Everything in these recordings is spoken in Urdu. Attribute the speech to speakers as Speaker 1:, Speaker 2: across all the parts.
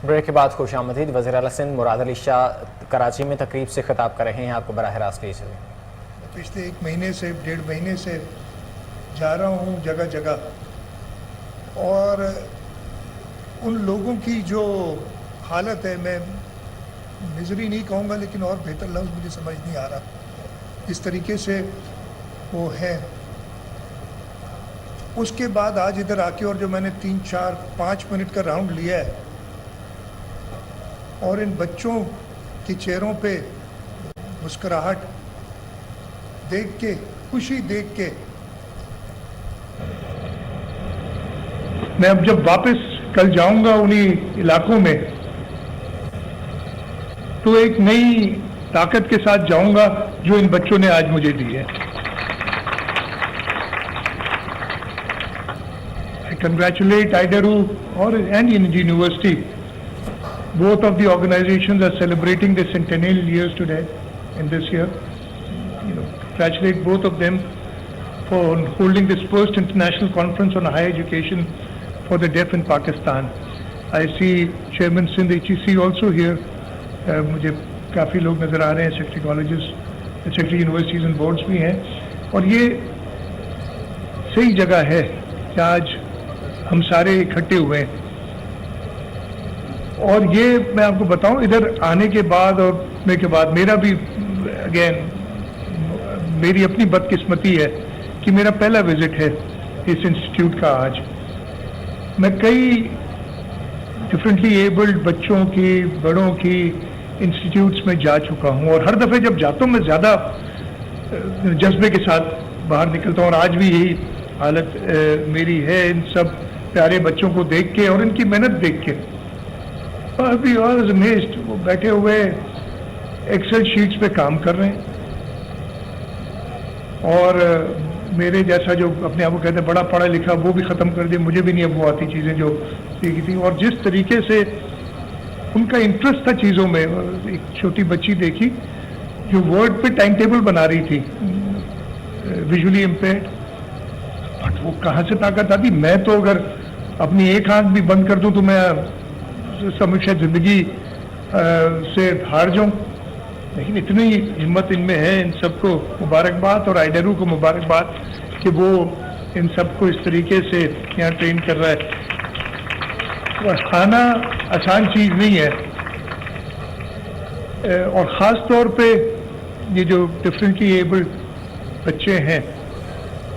Speaker 1: بریک کے بعد خوش آمدید. وزیر اعلیٰ سندھ مراد علی شاہ کراچی میں تقریب سے خطاب کر رہے ہیں. آپ کو براہ راست لیجیے.
Speaker 2: پچھلے 1 مہینے سے 1.5 مہینے سے جا رہا ہوں جگہ جگہ، اور ان لوگوں کی جو حالت ہے، میں مزری نہیں کہوں گا لیکن اور بہتر لفظ مجھے سمجھ نہیں آ رہا، اس طریقے سے وہ ہے. اس کے بعد آج ادھر آ کے اور جو میں نے 3 4 5 منٹ کا راؤنڈ لیا ہے، اور ان بچوں کے چہروں پہ مسکراہٹ دیکھ کے، خوشی دیکھ کے، میں اب جب واپس کل جاؤں گا انہی علاقوں میں تو ایک نئی طاقت کے ساتھ جاؤں گا جو ان بچوں نے آج مجھے دی ہے. I congratulate IDERU and University. Both of the organizations are celebrating their centennial years today in this year. Congratulate both of them for holding this first international conference on higher education for the deaf in Pakistan. I see Chairman Sindh HEC also here. مجھے کافی لوگ نظر آ رہے ہیں، secretary colleges, secretary universities and boards بھی ہیں، اور یہ صحیح جگہ ہے کہ آج ہم سارے اکٹھے ہوئے ہیں. اور یہ میں آپ کو بتاؤں، ادھر آنے کے بعد اور کے بعد میرا بھی اگین میری اپنی بدقسمتی ہے کہ میرا پہلا وزٹ ہے اس انسٹیٹیوٹ کا. آج میں کئی ڈفرینٹلی ایبلڈ بچوں کی، بڑوں کی انسٹیٹیوٹس میں جا چکا ہوں، اور ہر دفعہ جب جاتا ہوں میں زیادہ جذبے کے ساتھ باہر نکلتا ہوں، اور آج بھی یہی حالت میری ہے ان سب پیارے بچوں کو دیکھ کے اور ان کی محنت دیکھ کے. ابھی اور امیزڈ، وہ بیٹھے ہوئے ایکسل شیٹس پہ کام کر رہے ہیں، اور میرے جیسا جو اپنے آپ کو کہتے ہیں بڑا پڑھا لکھا، وہ بھی ختم کر دیا، مجھے بھی نہیں اب وہ آتی چیزیں جو سیکھی تھیں. اور جس طریقے سے ان کا انٹرسٹ تھا چیزوں میں، ایک چھوٹی بچی دیکھی جو ورڈ پہ ٹائم ٹیبل بنا رہی تھی، ویژولی امپیئرڈ، بٹ وہ کہاں سے طاقت آتی. میں تو اگر اپنی ایک آنکھ بھی بند کر دوں تو میں سمجھ زندگی سے ہار جاؤں، لیکن اتنی ہمت ان میں ہے. ان سب کو مبارکباد، اور IDERU کو مبارکباد کہ وہ ان سب کو اس طریقے سے یہاں ٹرین کر رہا ہے. کھانا آسان چیز نہیں ہے، اور خاص طور پہ یہ جو ڈفرینٹلی ایبلڈ بچے ہیں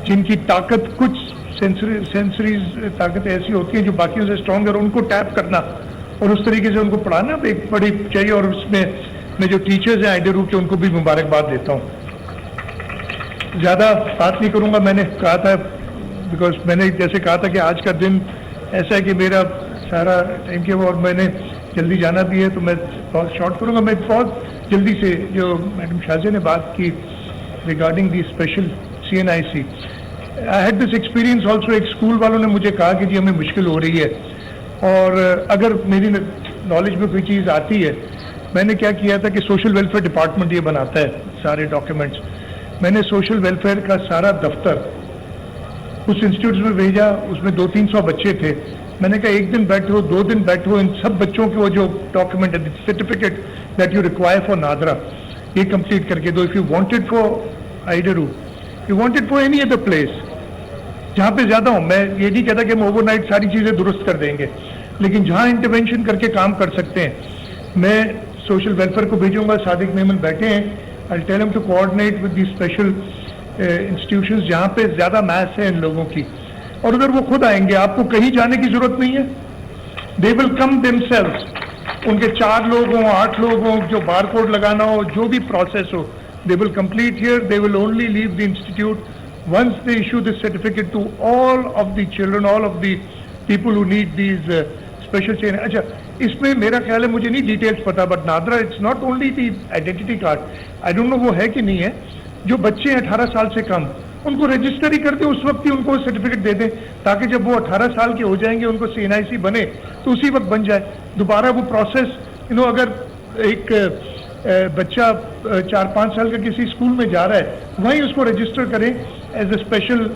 Speaker 2: جن کی طاقت کچھ سینسریز طاقت ایسی ہوتی ہیں جو باقیوں سے اسٹرانگ ہے، اور ان کو ٹیپ کرنا اور اس طریقے سے ان کو پڑھانا ایک بڑی چاہیے. اور اس میں جو ٹیچرز ہیں IDERU کے، ان کو بھی مبارکباد دیتا ہوں. زیادہ بات نہیں کروں گا. میں نے کہا تھا، بیکاز میں نے جیسے کہا تھا کہ آج کا دن ایسا ہے کہ میرا سارا ٹائم کیا ہوا اور میں نے جلدی جانا بھی ہے، تو میں بہت شارٹ کروں گا. میں بہت جلدی سے جو میڈم شازیہ نے بات کی regarding the special CNIC، I had this experience also. ایک اسکول والوں نے مجھے کہا کہ جی ہمیں مشکل ہو رہی ہے، اور اگر میری نالج میں کوئی چیز آتی ہے، میں نے کیا کیا تھا کہ سوشل ویلفیئر ڈپارٹمنٹ یہ بناتا ہے سارے ڈاکیومنٹس. میں نے سوشل ویلفیئر کا سارا دفتر اس انسٹیٹیوٹ میں بھیجا. اس میں 200-300 بچے تھے. میں نے کہا 1 دن بیٹھو، 2 دن بیٹھو، ان سب بچوں کے وہ جو ڈاکیومنٹ ہے، certificate that you require for NADRA, یہ کمپلیٹ کر کے دو. If you wanted for IDERU، you wanted for any other place جہاں پہ زیادہ ہوں. میں یہ نہیں کہتا کہ ہم اوور نائٹ ساری چیزیں درست کر دیں گے، لیکن جہاں انٹرونشن کر کے کام کر سکتے ہیں. میں سوشل ویلفیئر کو بھیجوں گا. صادق میمن بیٹھے ہیں. I'll tell him to coordinate with these special institutions جہاں پہ زیادہ میس ہے ان لوگوں کی، اور ادھر وہ خود آئیں گے. آپ کو کہیں جانے کی ضرورت نہیں ہے. They will come themselves. ان کے 4 لوگ ہوں، 8 لوگ ہوں، جو بار کوڈ لگانا ہو، جو بھی process who, they will complete here. They will only leave the institute once they issue this certificate to all of the children, all of the people who need these special training. اچھا، اس میں میرا خیال ہے، مجھے نہیں ڈیٹیلز پتا، but NADRA it's not only the identity card. I don't know وہ ہے کہ نہیں ہے. جو بچے ہیں 18 سال سے کم، ان کو رجسٹر ہی کر دیں، اس وقت ہی ان کو سرٹیفکیٹ دے دیں، تاکہ جب وہ 18 سال کے ہو جائیں گے، ان کو CNIC بنے تو اسی وقت بن جائے. دوبارہ وہ پروسیس اگر ایک بچہ 4-5 سال کا کسی اسکول میں جا رہا ہے، وہیں اس کو رجسٹر کریں ایز اے اسپیشل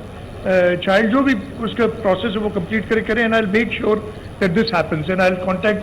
Speaker 2: چائلڈ. جو بھی اس کا پروسیس ہے وہ کمپلیٹ کریں. And I will make sure that this happens and I'll contact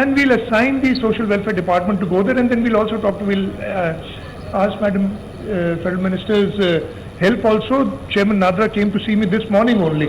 Speaker 2: and we'll assign the social welfare department to go there and then we'll also talk to, we'll ask Madam Federal Minister's help also. Chairman Nadra came to see me this morning only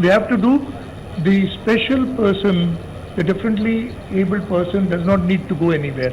Speaker 2: they have to do, the special person, the differently abled person does not need to go anywhere.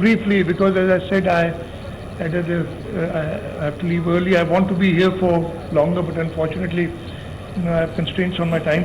Speaker 2: briefly, because as I said I have to leave early. I want to be here for longer, but unfortunately I have constraints on my time.